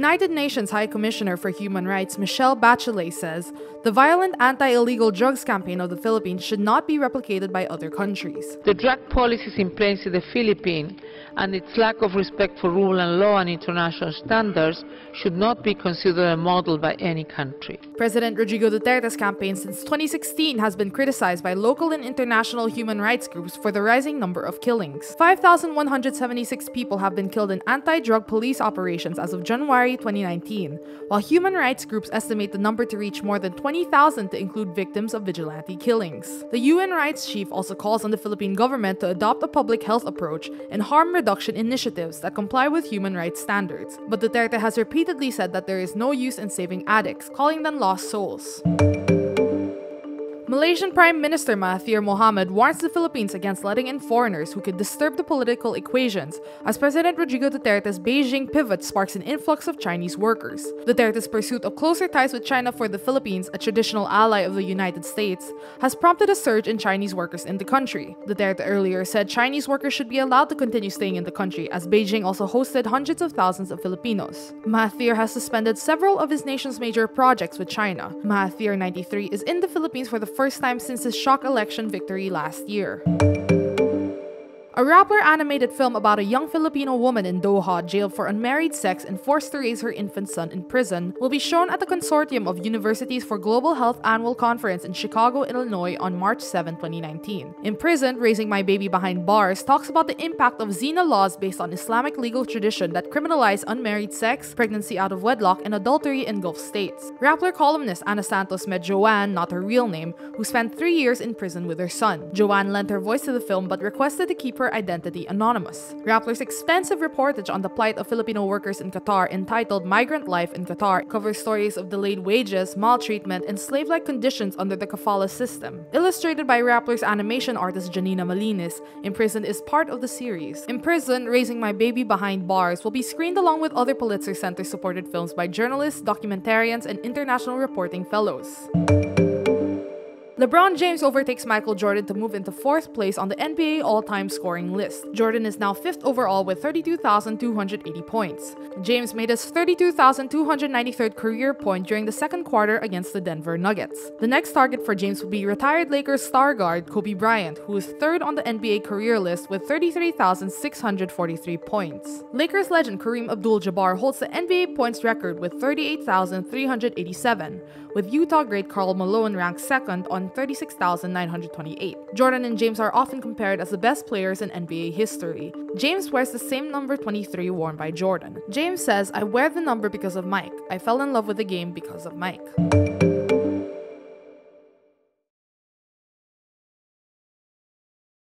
United Nations High Commissioner for Human Rights Michelle Bachelet says the violent anti-illegal drugs campaign of the Philippines should not be replicated by other countries. The drug policies in place in the Philippines and its lack of respect for rule and law and international standards should not be considered a model by any country. President Rodrigo Duterte's campaign since 2016 has been criticized by local and international human rights groups for the rising number of killings. 5,176 people have been killed in anti-drug police operations as of January 2019, while human rights groups estimate the number to reach more than 20,000 to include victims of vigilante killings. The UN rights chief also calls on the Philippine government to adopt a public health approach and harm reduction initiatives that comply with human rights standards. But Duterte has repeatedly said that there is no use in saving addicts, calling them lost souls. Malaysian Prime Minister Mahathir Mohamad warns the Philippines against letting in foreigners who could disturb the political equations as President Rodrigo Duterte's Beijing pivot sparks an influx of Chinese workers. Duterte's pursuit of closer ties with China for the Philippines, a traditional ally of the United States, has prompted a surge in Chinese workers in the country. Duterte earlier said Chinese workers should be allowed to continue staying in the country as Beijing also hosted hundreds of thousands of Filipinos. Mahathir has suspended several of his nation's major projects with China. Mahathir, 93, is in the Philippines for the first time since his shock election victory last year. A Rappler animated film about a young Filipino woman in Doha jailed for unmarried sex and forced to raise her infant son in prison will be shown at the Consortium of Universities for Global Health Annual Conference in Chicago, Illinois on March 7, 2019. Imprisoned, Raising My Baby Behind Bars talks about the impact of zina laws based on Islamic legal tradition that criminalize unmarried sex, pregnancy out of wedlock, and adultery in Gulf states. Rappler columnist Ana Santos met Joanne, not her real name, who spent 3 years in prison with her son. Joanne lent her voice to the film but requested to keep her identity anonymous. Rappler's extensive reportage on the plight of Filipino workers in Qatar, entitled Migrant Life in Qatar, covers stories of delayed wages, maltreatment, and slave-like conditions under the kafala system. Illustrated by Rappler's animation artist Janina Malinis, Imprisoned is part of the series. Imprisoned, Raising My Baby Behind Bars will be screened along with other Pulitzer Center-supported films by journalists, documentarians, and international reporting fellows. LeBron James overtakes Michael Jordan to move into 4th place on the NBA all-time scoring list. Jordan is now 5th overall with 32,280 points. James made his 32,293rd career point during the second quarter against the Denver Nuggets. The next target for James will be retired Lakers star guard Kobe Bryant, who is 3rd on the NBA career list with 33,643 points. Lakers legend Kareem Abdul-Jabbar holds the NBA points record with 38,387, with Utah great Karl Malone ranked 2nd on 36,928. Jordan and James are often compared as the best players in NBA history. James wears the same number 23 worn by Jordan. James says, "I wear the number because of Mike. I fell in love with the game because of Mike."